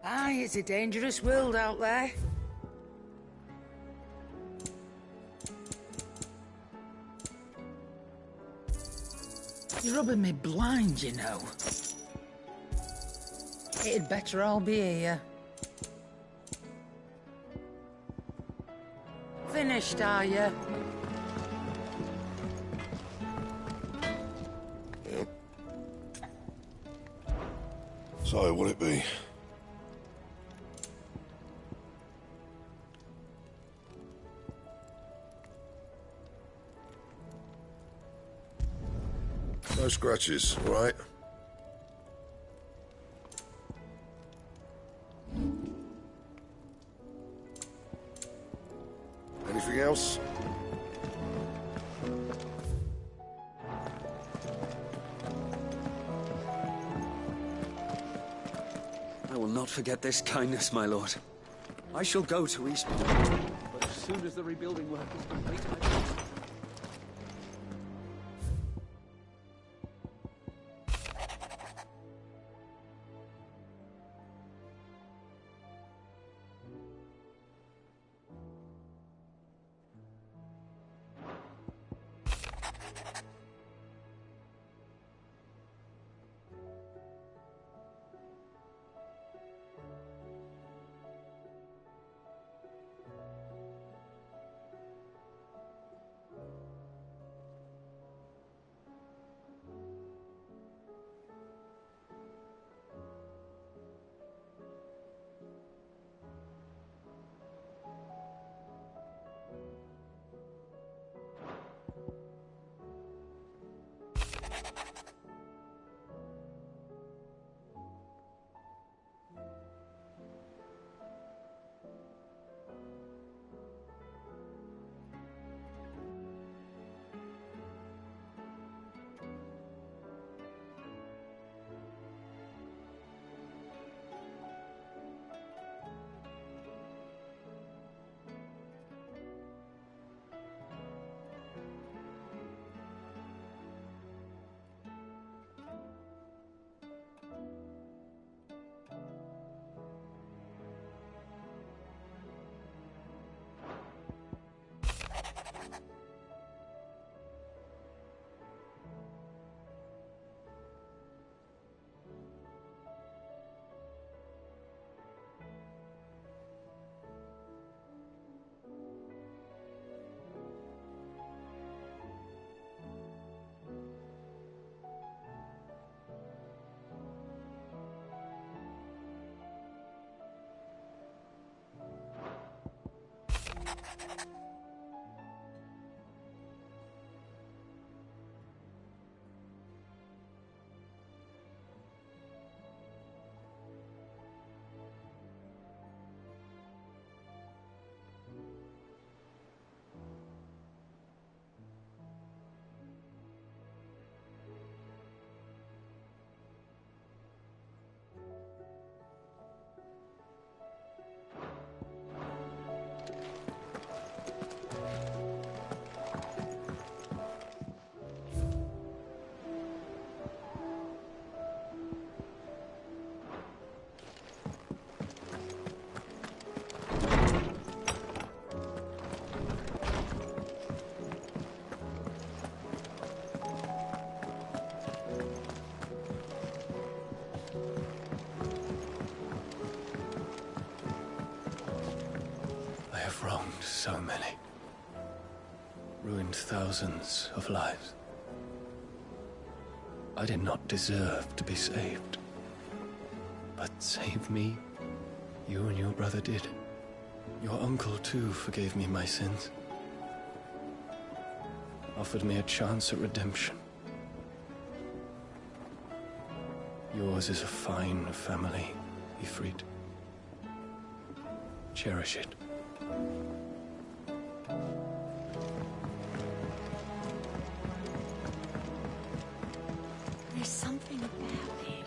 Aye, it's a dangerous world out there. You're rubbing me blind, you know. It'd better all be here. Finished, are you? So, what'll it be? No scratches, all right? Anything else? I will not forget this kindness, my lord. I shall go to Eastbourne, but as soon as the rebuilding work is complete, I will... Wronged so many. Ruined thousands of lives. I did not deserve to be saved. But save me, you and your brother did. Your uncle, too, forgave me my sins. Offered me a chance at redemption. Yours is a fine family, Ifrit. Cherish it. There's something about it.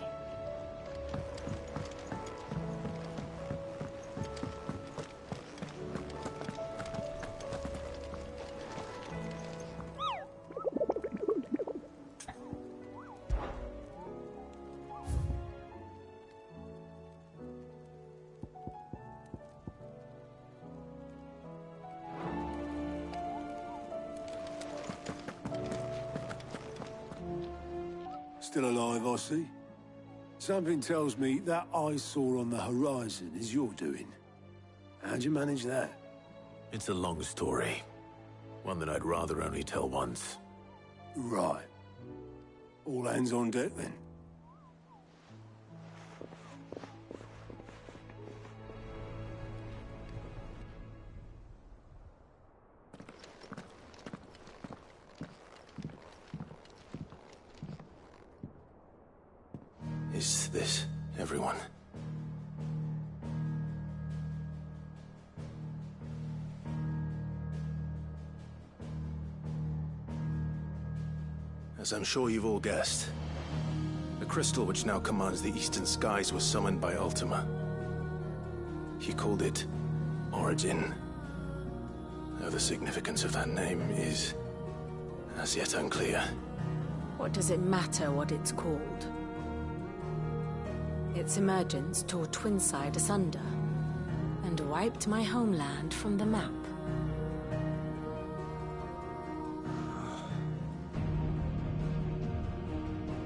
still alive, I see. Something tells me that eyesore on the horizon is your doing. How'd you manage that? It's a long story. One that I'd rather only tell once. Right. All hands on deck, then. Is this everyone? As I'm sure you've all guessed, the crystal which now commands the eastern skies was summoned by Ultima. He called it Origin. Though the significance of that name is as yet unclear. What does it matter what it's called? Its emergence tore Twinside asunder and wiped my homeland from the map.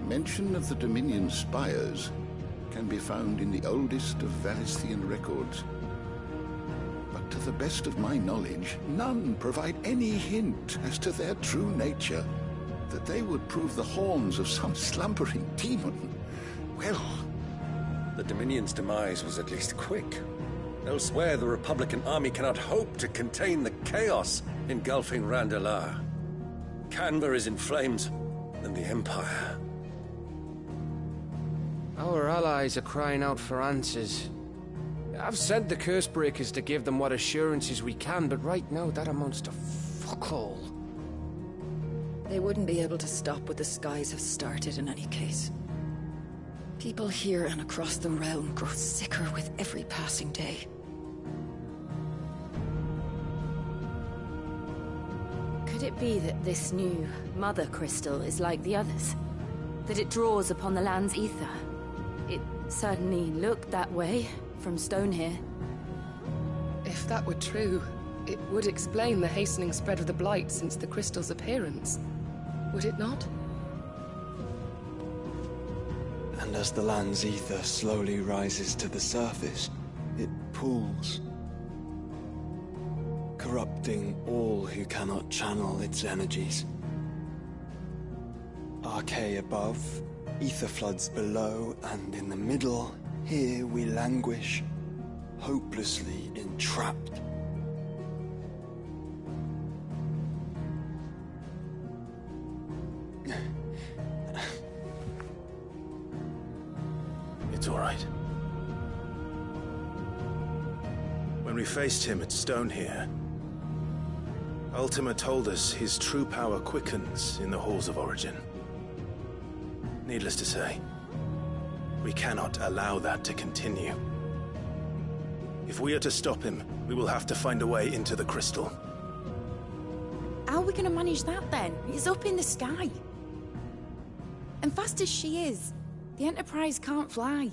Mention of the Dominion spires can be found in the oldest of Valisthian records. But to the best of my knowledge, none provide any hint as to their true nature. That they would prove the horns of some slumbering demon. Well... The Dominion's demise was at least quick. Elsewhere, the Republican army cannot hope to contain the chaos engulfing Randalar. Canberra is in flames, and the Empire. Our allies are crying out for answers. I've sent the Cursebreakers to give them what assurances we can, but right now that amounts to fuck all. They wouldn't be able to stop what the skies have started in any case. People here and across the realm grow sicker with every passing day. Could it be that this new Mother Crystal is like the others? That it draws upon the land's ether? It certainly looked that way from stone here. If that were true, it would explain the hastening spread of the Blight since the crystal's appearance. Would it not? And as the land's ether slowly rises to the surface, it pools, corrupting all who cannot channel its energies. Archay above, ether floods below, and in the middle, here we languish, hopelessly entrapped. It's all right. When we faced him at Stone here, Ultima told us his true power quickens in the halls of Origin. Needless to say, we cannot allow that to continue. If we are to stop him, we will have to find a way into the crystal. How are we gonna manage that then? It's up in the sky. And fast as she is, the Enterprise can't fly.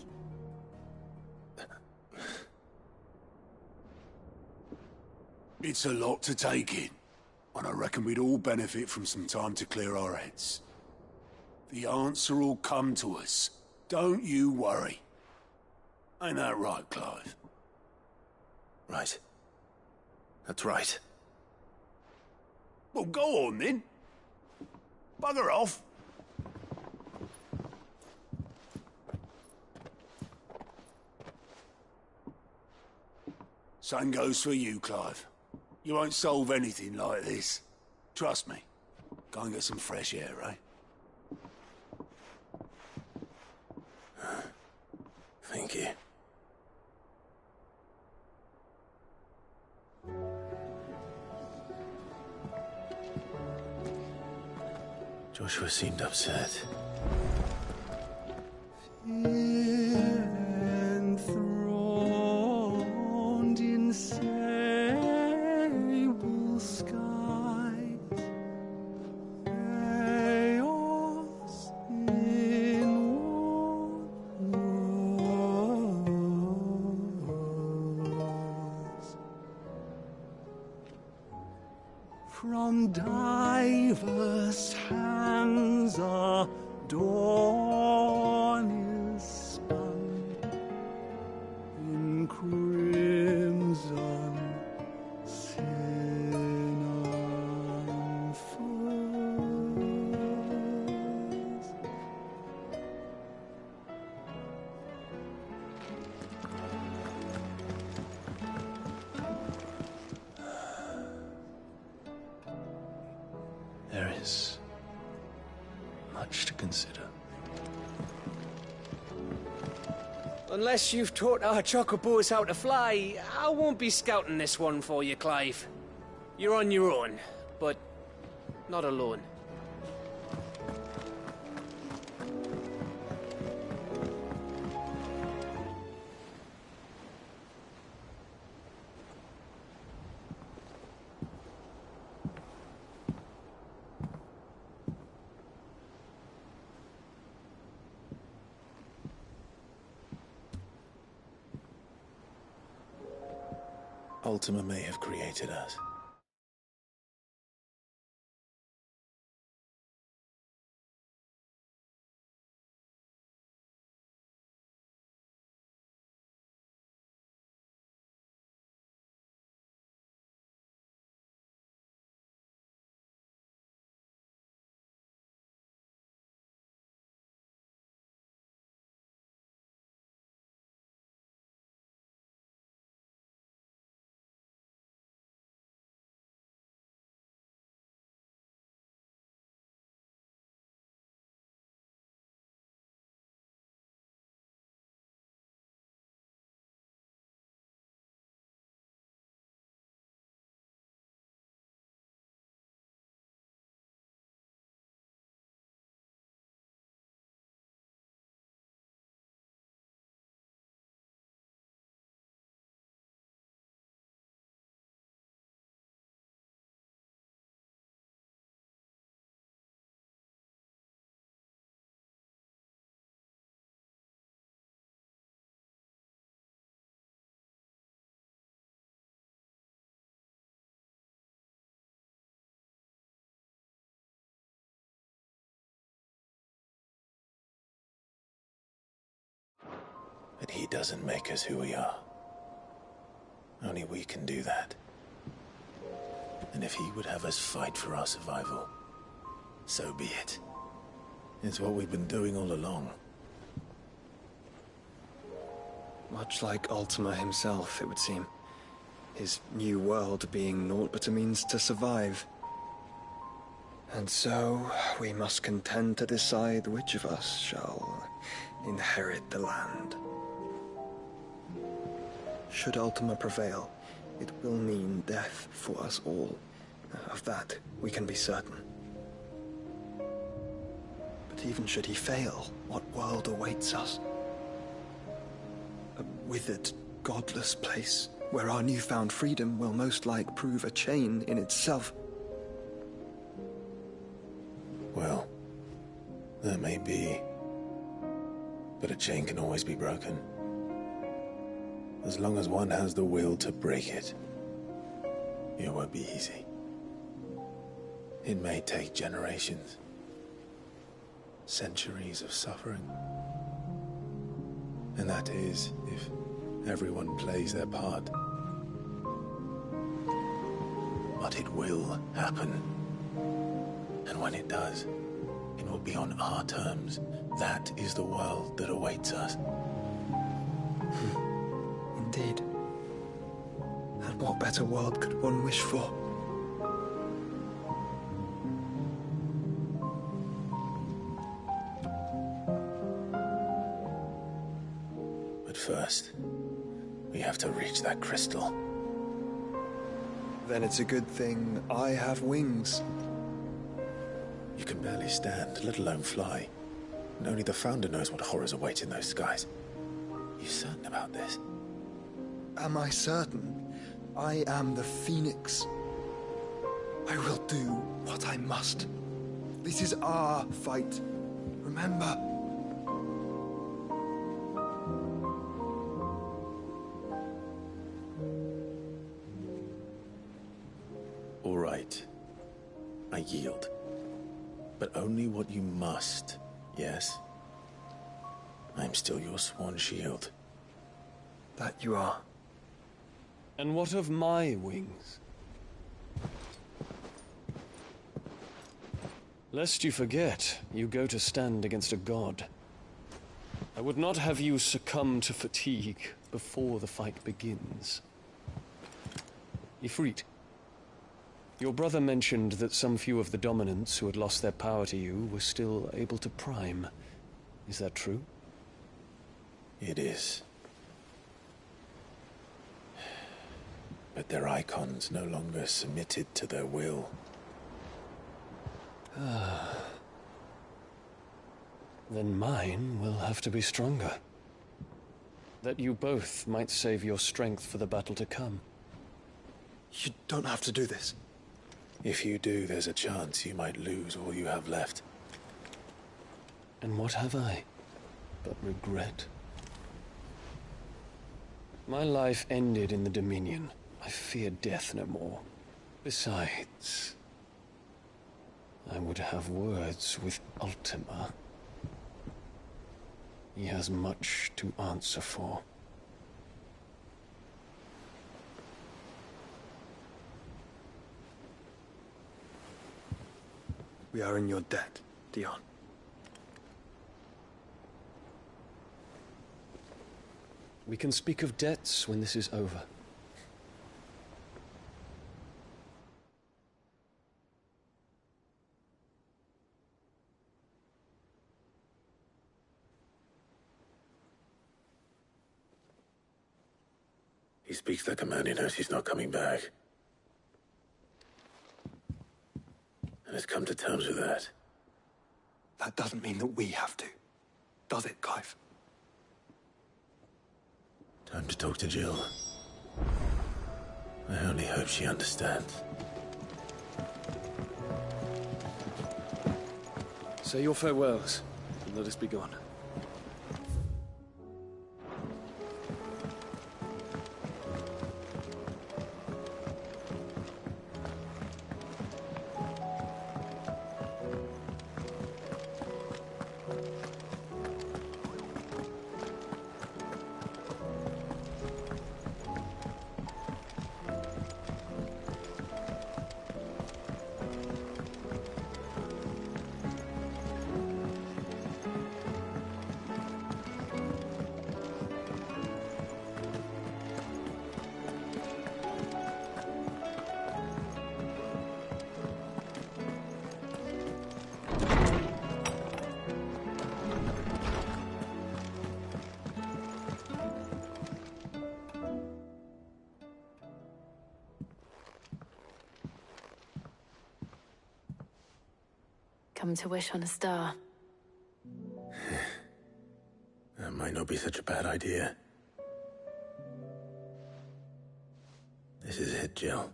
It's a lot to take in, and I reckon we'd all benefit from some time to clear our heads. The answer will come to us. Don't you worry. Ain't that right, Clive? Right. That's right. Well, go on then. Bugger off. Same goes for you, Clive. You won't solve anything like this. Trust me. Go and get some fresh air, eh? Thank you. Joshua seemed upset. Enthroned in sable skies, chaos in wars. From diverse hands a dawn is spun in crimson sin unfurls. There is much to consider. Unless you've taught our chocobos how to fly, I won't be scouting this one for you, Clive. You're on your own, but not alone. Ultima may have created us. But he doesn't make us who we are. Only we can do that. And if he would have us fight for our survival, so be it. It's what we've been doing all along. Much like Ultima himself, it would seem. His new world being naught but a means to survive. And so, we must contend to decide which of us shall inherit the land. Should Ultima prevail, it will mean death for us all. Of that, we can be certain. But even should he fail, what world awaits us? A withered, godless place, where our newfound freedom will most like prove a chain in itself. Well, that may be. But a chain can always be broken. As long as one has the will to break it. It won't be easy. It may take generations. Centuries of suffering. And that is, if everyone plays their part. But it will happen. And when it does, it will be on our terms. That is the world that awaits us. Indeed. And what better world could one wish for? But first, we have to reach that crystal. Then it's a good thing I have wings. You can barely stand, let alone fly. And only the Founder knows what horrors await in those skies. You certain about this? Am I certain? I am the Phoenix. I will do what I must. This is our fight. Remember? All right. I yield. But only what you must Yes. I'm still your sworn shield. That you are. And what of my wings? Lest you forget, you go to stand against a god. I would not have you succumb to fatigue before the fight begins. Ifrit, your brother mentioned that some few of the dominants who had lost their power to you were still able to prime. Is that true? It is. But their icons no longer submitted to their will. Then mine will have to be stronger. That you both might save your strength for the battle to come. You don't have to do this. If you do, there's a chance you might lose all you have left. And what have I but regret? My life ended in the Dominion. I fear death no more. Besides, I would have words with Ultima. He has much to answer for. We are in your debt, Dion. We can speak of debts when this is over. He speaks like a man who knows he's not coming back. And has come to terms with that. That doesn't mean that we have to. Does it, Clive? Time to talk to Jill. I only hope she understands. Say your farewells, and let us be gone. Come to wish on a star. That might not be such a bad idea. This is it, Jill.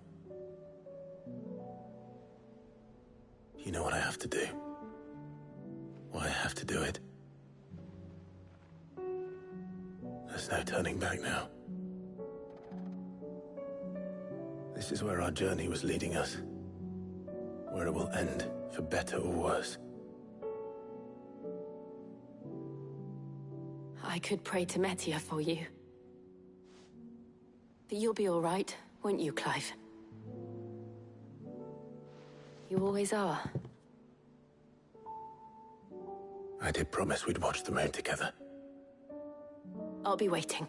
You know what I have to do. Why I have to do it. There's no turning back now. This is where our journey was leading us. Where it will end, for better or worse. I could pray to Metia for you. But you'll be all right, won't you, Clive? You always are. I did promise we'd watch the moon together. I'll be waiting.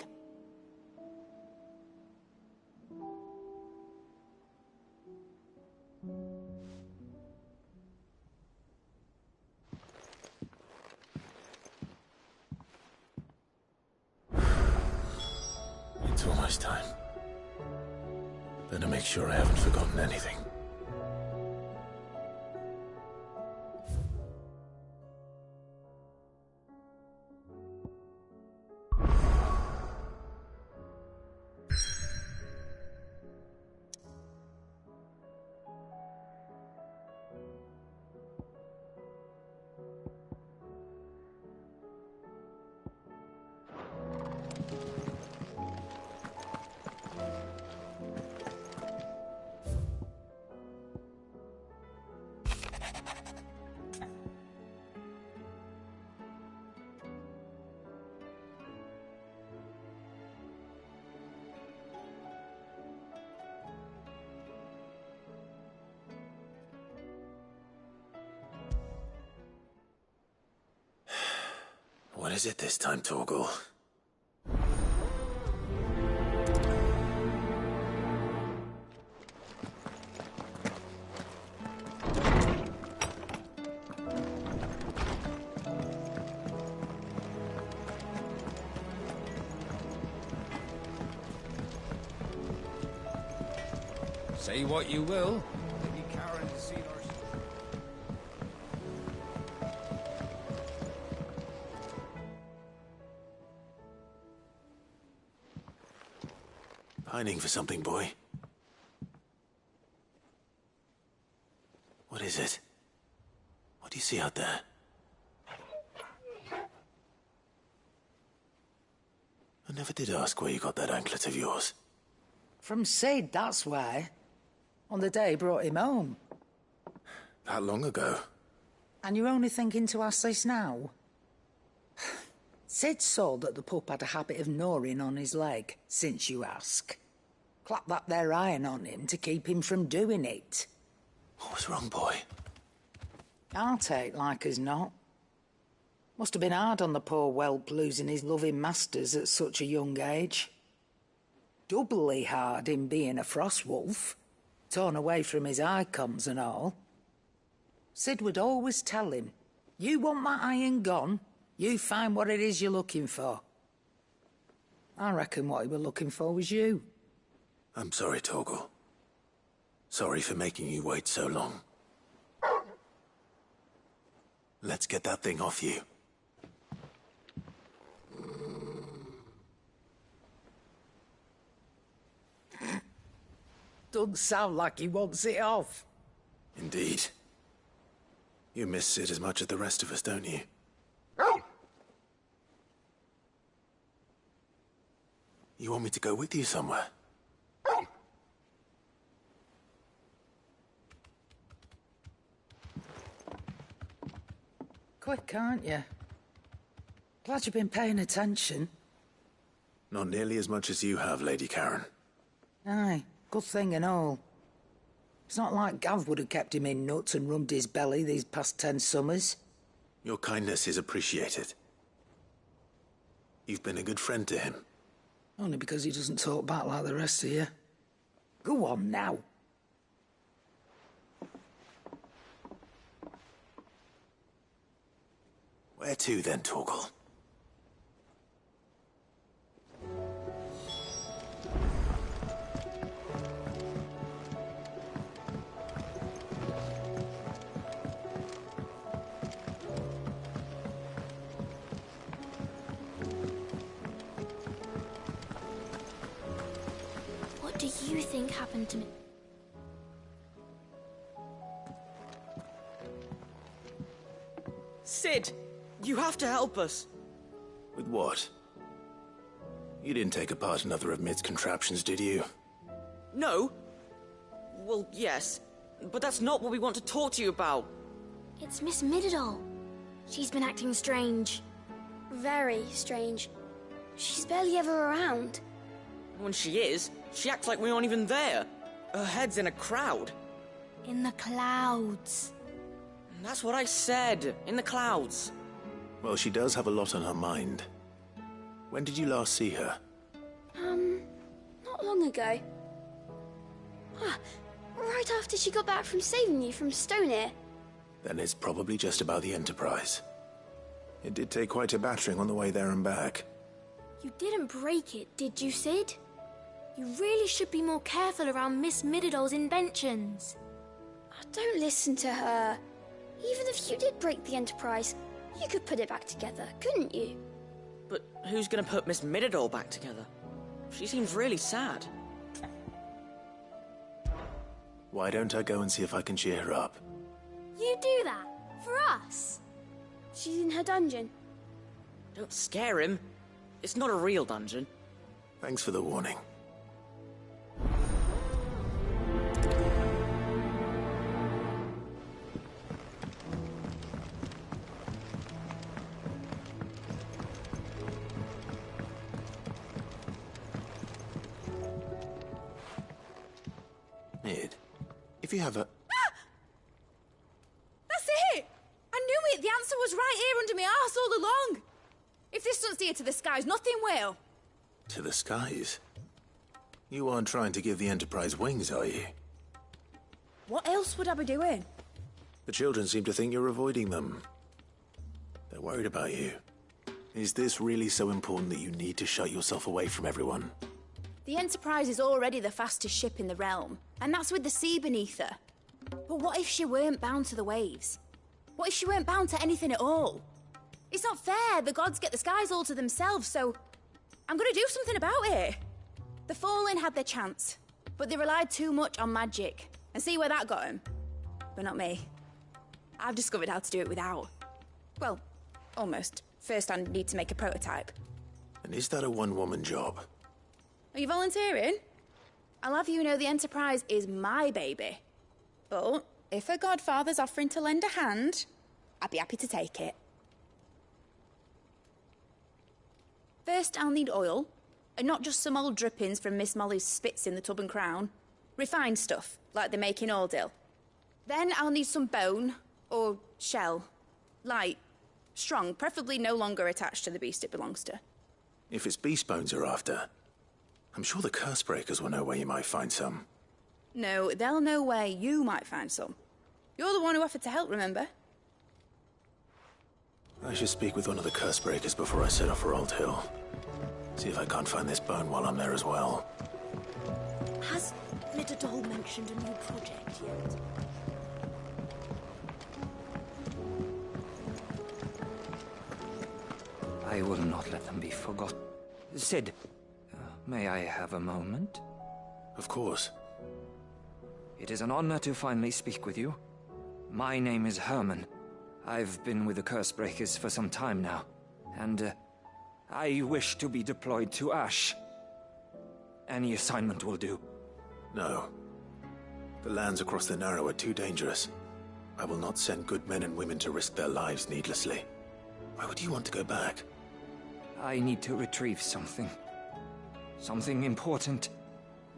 It's almost time. Better make sure I haven't forgotten anything. is it this time, Torgal? Say what you will. Lady Karen has seen our... Pining for something, boy? What is it? What do you see out there? I never did ask where you got that anklet of yours. From Sid, that's why. On the day he brought him home. That long ago? And you're only thinking to ask this now? Sid saw that the pup had a habit of gnawing on his leg, since you ask. Clap that there iron on him to keep him from doing it. What was wrong, boy? I'll take like as not. Must have been hard on the poor whelp losing his loving masters at such a young age. Doubly hard in being a frost wolf, torn away from his icons and all. Sid would always tell him, you want that iron gone, you find what it is you're looking for. I reckon what he were looking for was you. I'm sorry, Torgal. Sorry for making you wait so long. Let's get that thing off you. Doesn't sound like he wants it off. Indeed. You miss Sid as much as the rest of us, don't you? You want me to go with you somewhere? Quick, aren't you? Glad you've been paying attention. Not nearly as much as you have, Lady Karen. Aye, good thing and all. It's not like Gav would have kept him in nuts and rubbed his belly these past 10 summers. Your kindness is appreciated. You've been a good friend to him. Only because he doesn't talk back like the rest of you. Go on now. Where to then, Torgal? What do you think happened to me? Sid! You have to help us. With what? You didn't take apart another of Mid's contraptions, did you? No. Well, yes. But that's not what we want to talk to you about. It's Miss Mididol. She's been acting strange. Very strange. She's barely ever around. When she is, she acts like we aren't even there. Her head's in a crowd. In the clouds. That's what I said. In the clouds. Well, she does have a lot on her mind. When did you last see her? Not long ago. Right after she got back from saving you from Stoneir. Then it's probably just about the Enterprise. It did take quite a battering on the way there and back. You didn't break it, did you, Sid? You really should be more careful around Miss Mididol's inventions. Don't listen to her. Even if you did break the Enterprise, you could put it back together, couldn't you? But who's gonna put Miss Mididol back together? She seems really sad. Why don't I go and see if I can cheer her up? You do that? For us? She's in her dungeon. Don't scare him. It's not a real dungeon. Thanks for the warning. Mid, if you have a... That's it! I knew it! The answer was right here under my arse all along! here to the skies. Nothing will. To the skies? You aren't trying to give the Enterprise wings, are you? What else would I be doing? The children seem to think you're avoiding them. They're worried about you. Is this really so important that you need to shut yourself away from everyone? The Enterprise is already the fastest ship in the realm, and that's with the sea beneath her. But what if she weren't bound to the waves? What if she weren't bound to anything at all? It's not fair. The gods get the skies all to themselves, so I'm gonna do something about it. The Fallen had their chance, but they relied too much on magic. And see where that got them? But not me. I've discovered how to do it without. Well, almost. First I need to make a prototype. And is that a one-woman job? Are you volunteering? I'll have you know the Enterprise is my baby. But if a godfather's offering to lend a hand, I'd be happy to take it. First, I'll need oil, and not just some old drippings from Miss Molly's spits in the Tub and Crown. Refined stuff, like they make in Ordil. Then I'll need some bone, or shell. Light, strong, preferably no longer attached to the beast it belongs to. If it's beast bones you're after, I'm sure the curse breakers will know where you might find some. No, they'll know where you might find some. You're the one who offered to help, remember? I should speak with one of the curse breakers before I set off for Old Hill. See if I can't find this bone while I'm there as well. Has Midadol mentioned a new project yet? I will not let them be forgotten. Sid, may I have a moment? Of course. It is an honor to finally speak with you. My name is Herman. I've been with the Cursebreakers for some time now, and I wish to be deployed to Ash. Any assignment will do. No. The lands across the Narrow are too dangerous. I will not send good men and women to risk their lives needlessly. Why would you want to go back? I need to retrieve something. Something important.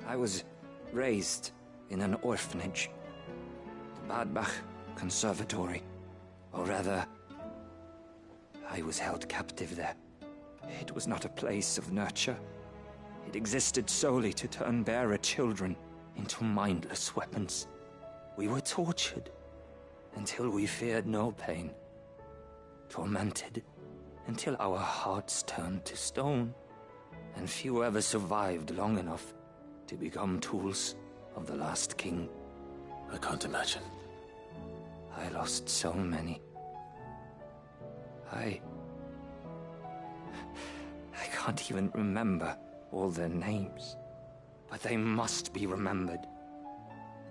I was raised in an orphanage. The Badbach Conservatory. Or rather, I was held captive there. It was not a place of nurture. It existed solely to turn bearer children into mindless weapons. We were tortured until we feared no pain. Tormented until our hearts turned to stone. And few ever survived long enough to become tools of the last king. I can't imagine. I lost so many. I can't even remember all their names. But they must be remembered.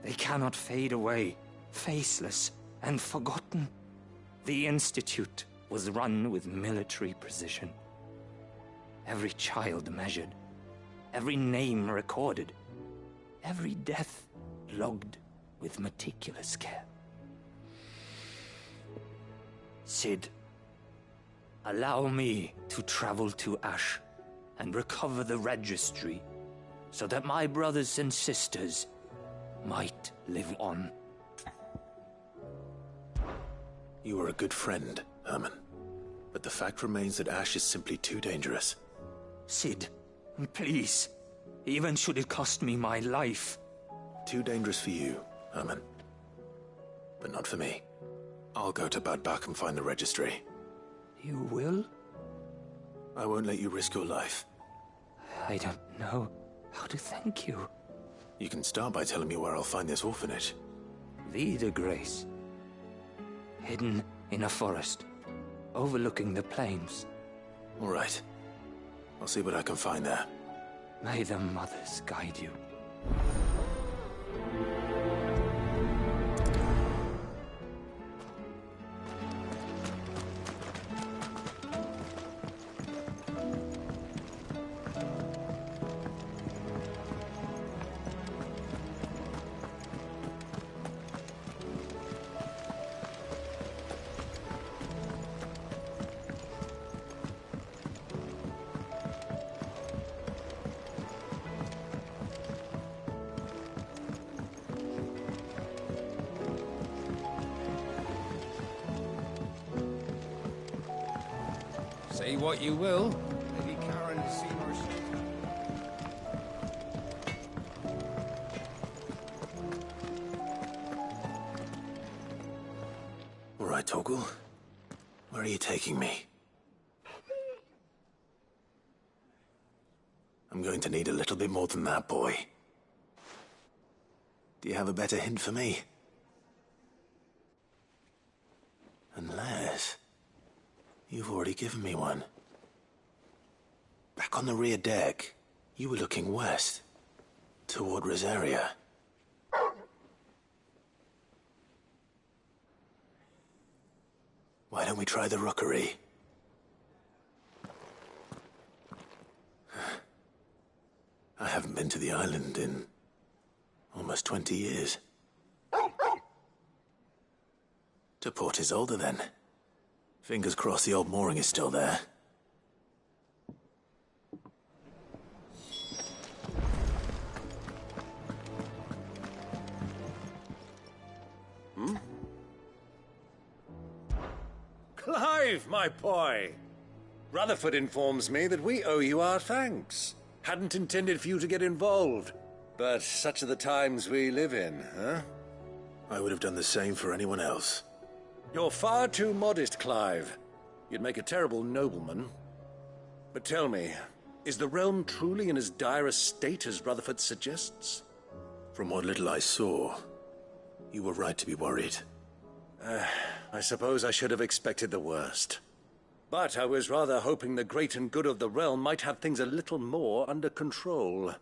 They cannot fade away, faceless and forgotten. The Institute was run with military precision. Every child measured, every name recorded, every death logged with meticulous care. Sid, allow me to travel to Ash and recover the registry so that my brothers and sisters might live on. You are a good friend, Herman. But the fact remains that Ash is simply too dangerous. Sid, please. Even should it cost me my life. Too dangerous for you, Herman. But not for me. I'll go to Bad Bach and find the registry. You will? I won't let you risk your life. I don't know how to thank you. You can start by telling me where I'll find this orphanage. Vida Grace. Hidden in a forest, overlooking the plains. All right. I'll see what I can find there. May the mothers guide you. Say what you will, right, Torgal. Where are you taking me? I'm going to need a little bit more than that, boy. Do you have a better hint for me? Unless... you've already given me one. Back on the rear deck, you were looking west, toward Rosaria. Why don't we try the rookery? I haven't been to the island in almost 20 years. To Port Isolde, then. Fingers crossed the old mooring is still there. Clive, my boy! Rutherford informs me that we owe you our thanks. Hadn't intended for you to get involved, but such are the times we live in, huh? I would have done the same for anyone else. You're far too modest, Clive. You'd make a terrible nobleman. But tell me, is the realm truly in as dire a state as Rutherford suggests? From what little I saw, you were right to be worried. I suppose I should have expected the worst. But I was rather hoping the great and good of the realm might have things a little more under control.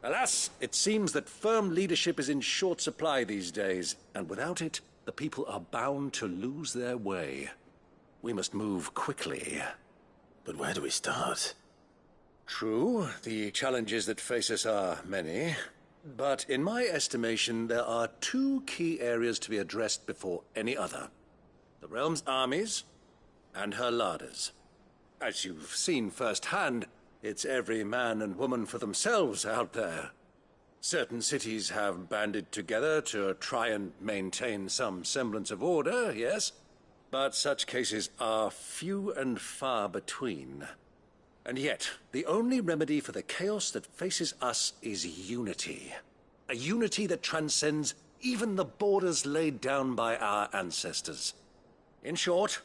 Alas, it seems that firm leadership is in short supply these days, and without it, the people are bound to lose their way. We must move quickly. But where do we start? True, the challenges that face us are many. But in my estimation, there are two key areas to be addressed before any other. The realm's armies and her larders. As you've seen firsthand, it's every man and woman for themselves out there. Certain cities have banded together to try and maintain some semblance of order, yes, but such cases are few and far between. And yet, the only remedy for the chaos that faces us is unity. A unity that transcends even the borders laid down by our ancestors. In short,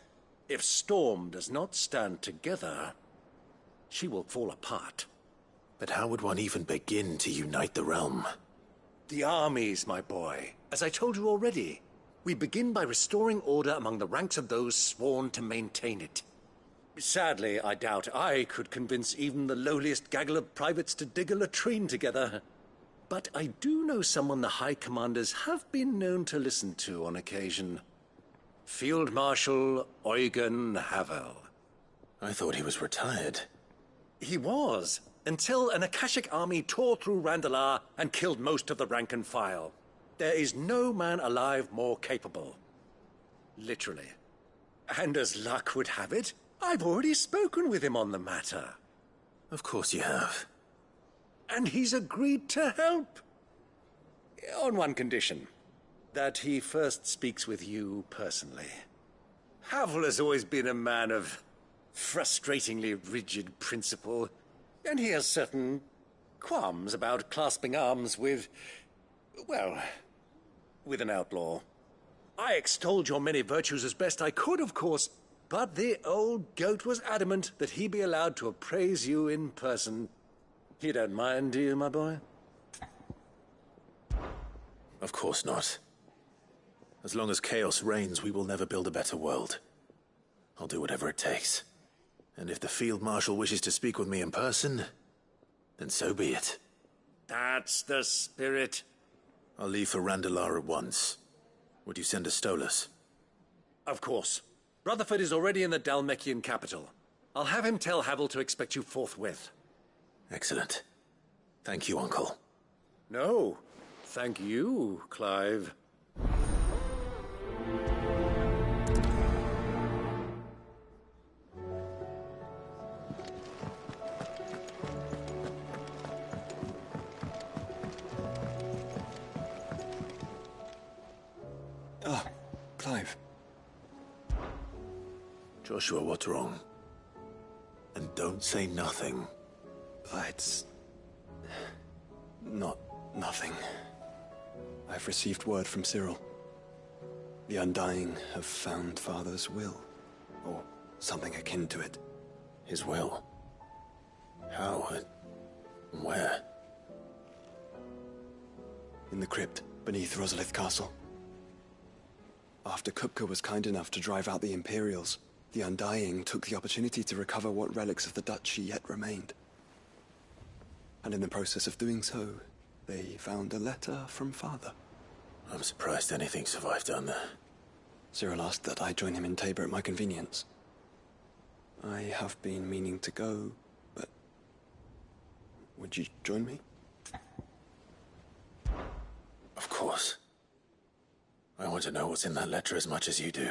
if Storm does not stand together, she will fall apart. But how would one even begin to unite the realm? The armies, my boy. As I told you already, we begin by restoring order among the ranks of those sworn to maintain it. Sadly, I doubt I could convince even the lowliest gaggle of privates to dig a latrine together. But I do know someone the High Commanders have been known to listen to on occasion. Field Marshal Eugen Havel. I thought he was retired. He was, until an Akashic army tore through Randalar and killed most of the rank and file. There is no man alive more capable. Literally. And as luck would have it, I've already spoken with him on the matter. Of course you have. And he's agreed to help. On one condition. That he first speaks with you personally. Havel has always been a man of frustratingly rigid principle, and he has certain qualms about clasping arms with, well, with an outlaw. I extolled your many virtues as best I could, of course, but the old goat was adamant that he be allowed to appraise you in person. You don't mind, do you, my boy? Of course not. As long as chaos reigns, we will never build a better world. I'll do whatever it takes. And if the Field Marshal wishes to speak with me in person, then so be it. That's the spirit. I'll leave for Randalar at once. Would you send a Stolas? Of course. Rutherford is already in the Dalmekian capital. I'll have him tell Havel to expect you forthwith. Excellent. Thank you, Uncle. No, thank you, Clive. Clive. Joshua, what's wrong? And don't say nothing. It's... nothing. I've received word from Cyril. The Undying have found Father's will, or something akin to it. His will? How? Where? In the crypt beneath Rosalith Castle. After Kupka was kind enough to drive out the Imperials, the Undying took the opportunity to recover what relics of the Duchy yet remained. And in the process of doing so, they found a letter from Father. I'm surprised anything survived down there. Cyril asked that I join him in Tabor at my convenience. I have been meaning to go, but... would you join me? Of course. I want to know what's in that letter as much as you do.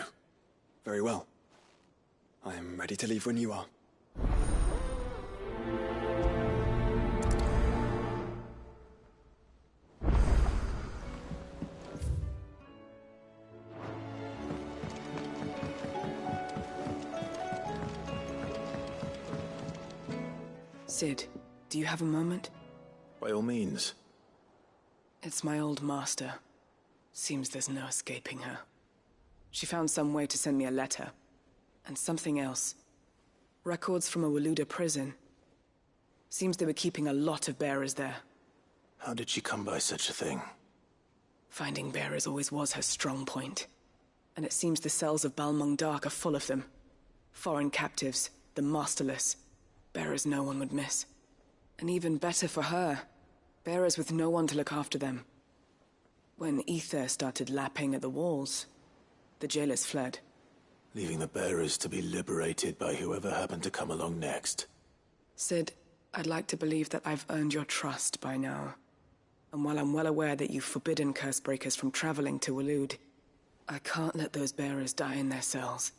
Very well. I am ready to leave when you are. Cid, do you have a moment? By all means. It's my old master. Seems there's no escaping her. She found some way to send me a letter. And something else. Records from a Waluda prison. Seems they were keeping a lot of bearers there. How did she come by such a thing? Finding bearers always was her strong point. And it seems the cells of Balmung Dark are full of them. Foreign captives, the masterless. Bearers no one would miss. And even better for her, bearers with no one to look after them. When ether started lapping at the walls, the jailers fled. Leaving the bearers to be liberated by whoever happened to come along next. Cid, I'd like to believe that I've earned your trust by now. And while I'm well aware that you've forbidden Cursebreakers from traveling to Waloed, I can't let those bearers die in their cells.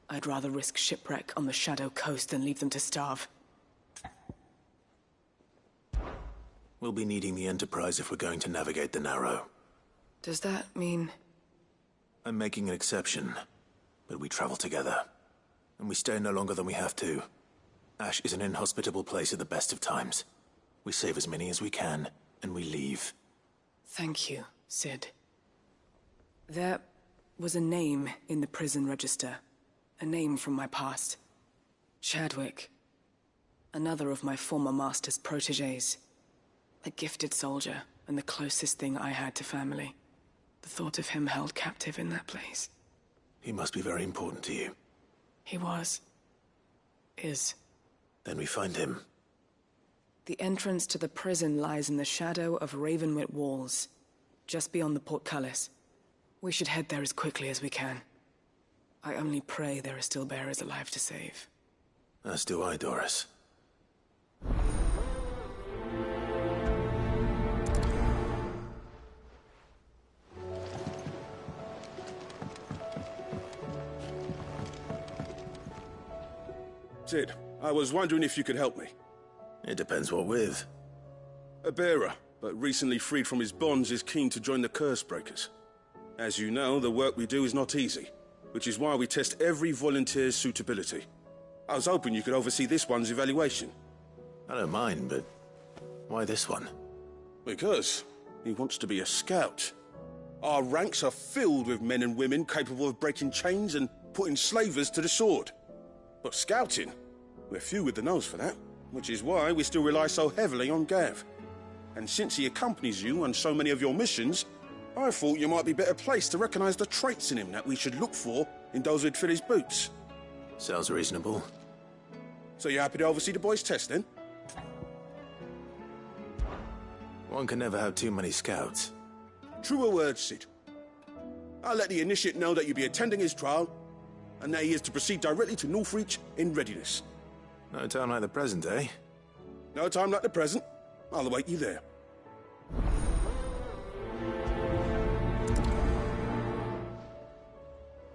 I'd rather risk shipwreck on the Shadow Coast than leave them to starve. We'll be needing the Enterprise if we're going to navigate the Narrow. Does that mean... I'm making an exception, but we travel together. And we stay no longer than we have to. Ash is an inhospitable place at the best of times. We save as many as we can, and we leave. Thank you, Cid. There was a name in the prison register. A name from my past. Chadwick. Another of my former master's protégés. A gifted soldier, and the closest thing I had to family. The thought of him held captive in that place. He must be very important to you. He was. Is. Then we find him. The entrance to the prison lies in the shadow of Ravenwit Walls, just beyond the portcullis. We should head there as quickly as we can. I only pray there are still bearers alive to save. As do I, Doris. Cid, I was wondering if you could help me. It depends what with. A bearer, but recently freed from his bonds, is keen to join the Cursebreakers. As you know, the work we do is not easy, which is why we test every volunteer's suitability. I was hoping you could oversee this one's evaluation. I don't mind, but why this one? Because he wants to be a scout. Our ranks are filled with men and women capable of breaking chains and putting slavers to the sword. But scouting, we're few with the nose for that, which is why we still rely so heavily on Gav. And since he accompanies you on so many of your missions, I thought you might be better placed to recognize the traits in him that we should look for in those who'd fill his boots. Sounds reasonable. So you're happy to oversee the boys' test, then? One can never have too many scouts. Truer words, Cid. I'll let the initiate know that you'll be attending his trial, and that he is to proceed directly to Northreach in readiness. No time like the present, eh? No time like the present. I'll await you there.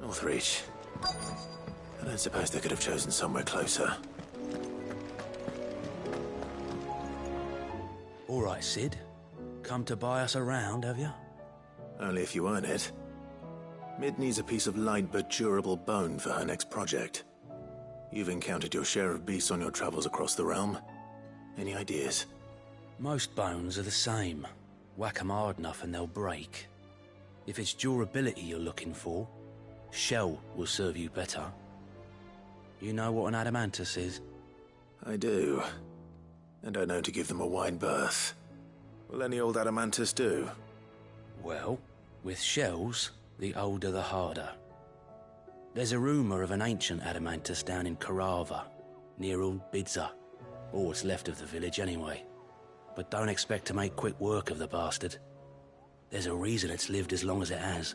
Northreach. I don't suppose they could have chosen somewhere closer. All right, Cid. Come to buy us around, have you? Only if you earn it. Mid needs a piece of light but durable bone for her next project. You've encountered your share of beasts on your travels across the realm. Any ideas? Most bones are the same. Whack 'em hard enough and they'll break. If it's durability you're looking for, shell will serve you better. You know what an adamantus is? I do. And I know to give them a wide berth. Will any old adamantus do? Well, with shells, the older the harder. There's a rumour of an ancient adamantus down in Carava, near Old Bidza. Or what's left of the village anyway. But don't expect to make quick work of the bastard. There's a reason it's lived as long as it has.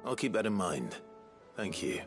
I'll keep that in mind. Thank you.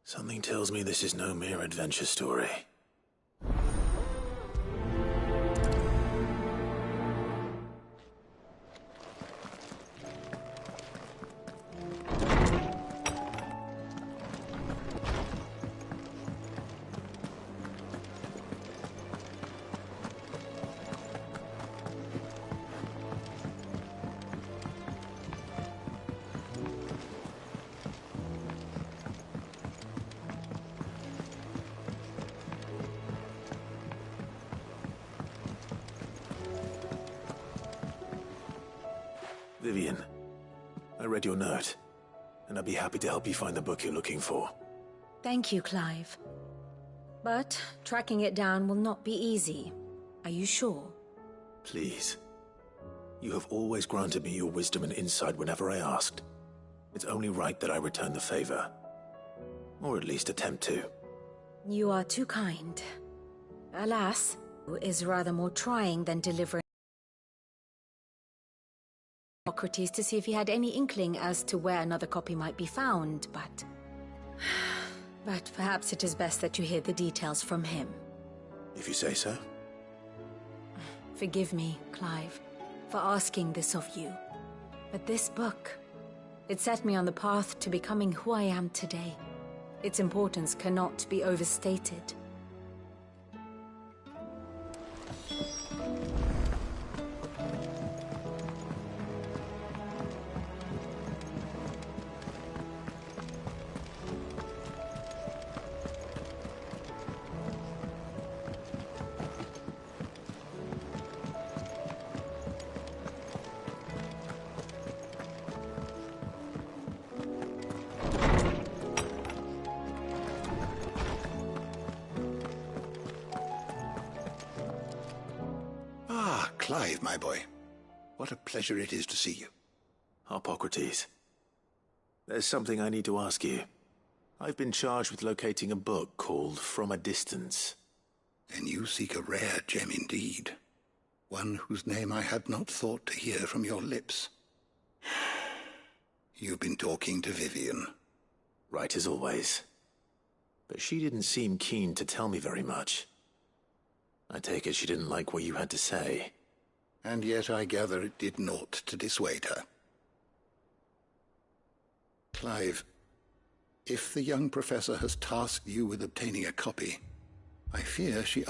Something tells me this is no mere adventure story. Vivian, I read your note, and I'd be happy to help you find the book you're looking for. Thank you, Clive. But tracking it down will not be easy. Are you sure? Please. You have always granted me your wisdom and insight whenever I asked. It's only right that I return the favor. Or at least attempt to. You are too kind. Alas, it is rather more trying than delivering Socrates to see if he had any inkling as to where another copy might be found, but perhaps it is best that you hear the details from him. If you say so. Forgive me, Clive, for asking this of you. But this book, it set me on the path to becoming who I am today. Its importance cannot be overstated. Clive, my boy. What a pleasure it is to see you. Hippocrates. There's something I need to ask you. I've been charged with locating a book called From a Distance. Then you seek a rare gem indeed. One whose name I had not thought to hear from your lips. You've been talking to Vivian. Right as always. But she didn't seem keen to tell me very much. I take it she didn't like what you had to say. And yet I gather it did naught to dissuade her. Clive, if the young professor has tasked you with obtaining a copy, I fear she